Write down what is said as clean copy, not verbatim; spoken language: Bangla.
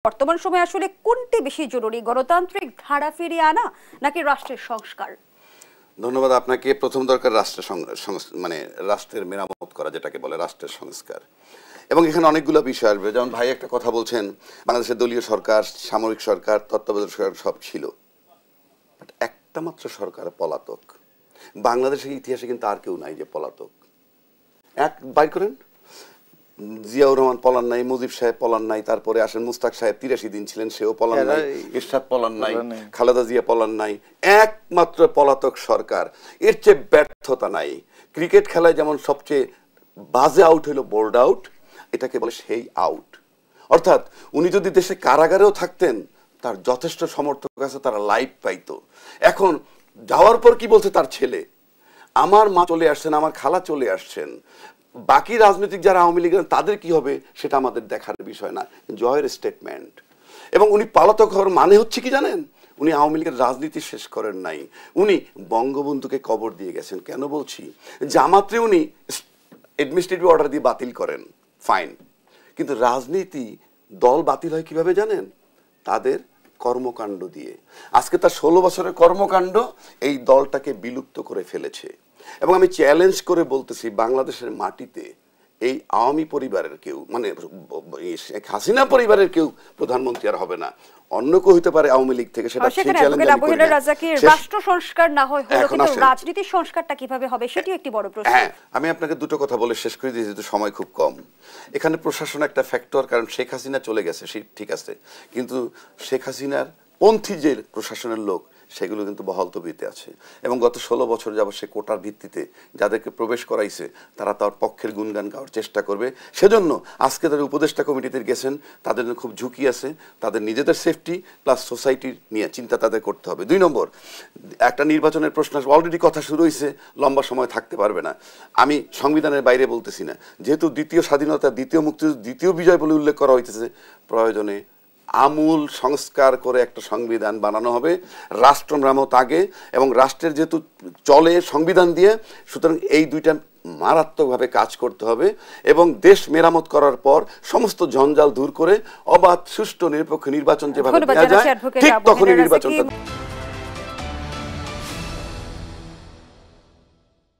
বর্তমান সময়ে আসলে কোনটি বেশি জরুরি, গণতান্ত্রিক ধারা ফিরিয়ে আনা নাকি রাষ্ট্রের সংস্কার? ধন্যবাদ আপনাকে। প্রথম দরকার রাষ্ট্রের মানে রাষ্ট্রের মেরামত করা, যেটাকে বলে রাষ্ট্রের সংস্কার। এবং এখানে অনেকগুলো বিষয় আসবে। যেমন ভাই একটা কথা বলছেন, বাংলাদেশের দলীয় সরকার, সামরিক সরকার, তত্ত্বাবধায়ক সরকার সব ছিল, বাট একটা মাত্র সরকার পলাতক। বাংলাদেশের ইতিহাসে কিন্তু আর কেউ নাই যে পলাতক। এক বাইর করেন, জিয়াউর রহমান পলান নাই, মুজিব সাহেব পলান নাই, তারপরে আসেন মুস্তাক সাহেব 83 দিন ছিলেন, সেও পলান নাই, ইরশাদ পলান নাই, খালেদা জিয়া পলান নাই। একমাত্র পলাতক সরকার। এর চেয়ে ব্যর্থতা নাই। ক্রিকেট খেলায় যেমন সবচেয়ে বাজে আউট হইল বোল্ড আউট, এটাকে বলে সেই আউট। অর্থাৎ উনি যদি দেশে কারাগারেও থাকতেন, তার যথেষ্ট সমর্থক আছে, তারা লাইফ পাইতো। এখন যাওয়ার পর কি বলছে তার ছেলে, আমার মা চলে আসছেন, আমার খালা চলে আসছেন, বাকি রাজনৈতিক যারা আওয়ামী লীগের তাদের কি হবে সেটা আমাদের দেখার বিষয় না। জয়ের স্টেটমেন্ট। এবং উনি পলাতক হওয়ার মানে হচ্ছে কি জানেন? উনি আওয়ামী লীগের রাজনীতি শেষ করেন নাই, উনি বঙ্গবন্ধুকে কবর দিয়ে গেছেন। কেন বলছি? জামাতে উনি অ্যাডমিনিস্ট্রেটিভ অর্ডার দিয়ে বাতিল করেন, ফাইন, কিন্তু রাজনীতি দল বাতিল হয় কিভাবে জানেন? তাদের কর্মকাণ্ড দিয়ে। আজকে তার 16 বছরের কর্মকাণ্ড এই দলটাকে বিলুপ্ত করে ফেলেছে। এবং আমি চ্যালেঞ্জ করে বলতেছি, বাংলাদেশের মাটিতে এই আওয়ামী পরিবারের কেউ, মানে শেখ হাসিনা পরিবারের কেউ প্রধানমন্ত্রী আর হবে না। অন্য কেউ হইতে পারে আওয়ামী লীগ থেকে, সেটা রাষ্ট্র সংস্কার না হয় হলো, কিন্তু রাজনীতির সংস্কারটা কিভাবে হবে সেটিও একটি বড় প্রশ্ন। হ্যাঁ, আমি আপনাকে দুটো কথা বলে শেষ করে দিয়েছি, যেহেতু সময় খুব কম। এখানে প্রশাসন একটা ফ্যাক্টর, কারণ শেখ হাসিনা চলে গেছে, ঠিক আছে, কিন্তু শেখ হাসিনার পন্থী যে প্রশাসনের লোক, সেগুলো কিন্তু বহাল তবিয়তে আছে। এবং গত 16 বছর যাবত সে কোটার ভিত্তিতে যাদেরকে প্রবেশ করাইছে, তারা তার পক্ষের গুণগান গাওয়ার চেষ্টা করবে। সেজন্য আজকে তাদের উপদেষ্টা কমিটিতে গেছেন, তাদের খুব ঝুঁকি আছে, তাদের নিজেদের সেফটি প্লাস সোসাইটির নিয়ে চিন্তা তাদের করতে হবে। 2 নম্বর, একটা নির্বাচনের প্রশ্ন অলরেডি কথা শুরু হয়েছে, লম্বা সময় থাকতে পারবে না। আমি সংবিধানের বাইরে বলতেছি না, যেহেতু দ্বিতীয় স্বাধীনতা, দ্বিতীয় মুক্তিযুদ্ধ, দ্বিতীয় বিজয় বলে উল্লেখ করা হইতেছে, প্রয়োজনে আমূল সংস্কার করে একটা সংবিধান বানানো হবে, রাষ্ট্র মেরামত আগে। এবং রাষ্ট্রের যেহেতু চলে সংবিধান দিয়ে, সুতরাং এই দুইটা মারাত্মকভাবে কাজ করতে হবে। এবং দেশ মেরামত করার পর সমস্ত জঞ্জাল দূর করে অবাধ, সুষ্ঠু, নিরপেক্ষ নির্বাচন যেভাবে দেওয়া যায়, ঠিক তখনই নির্বাচনটা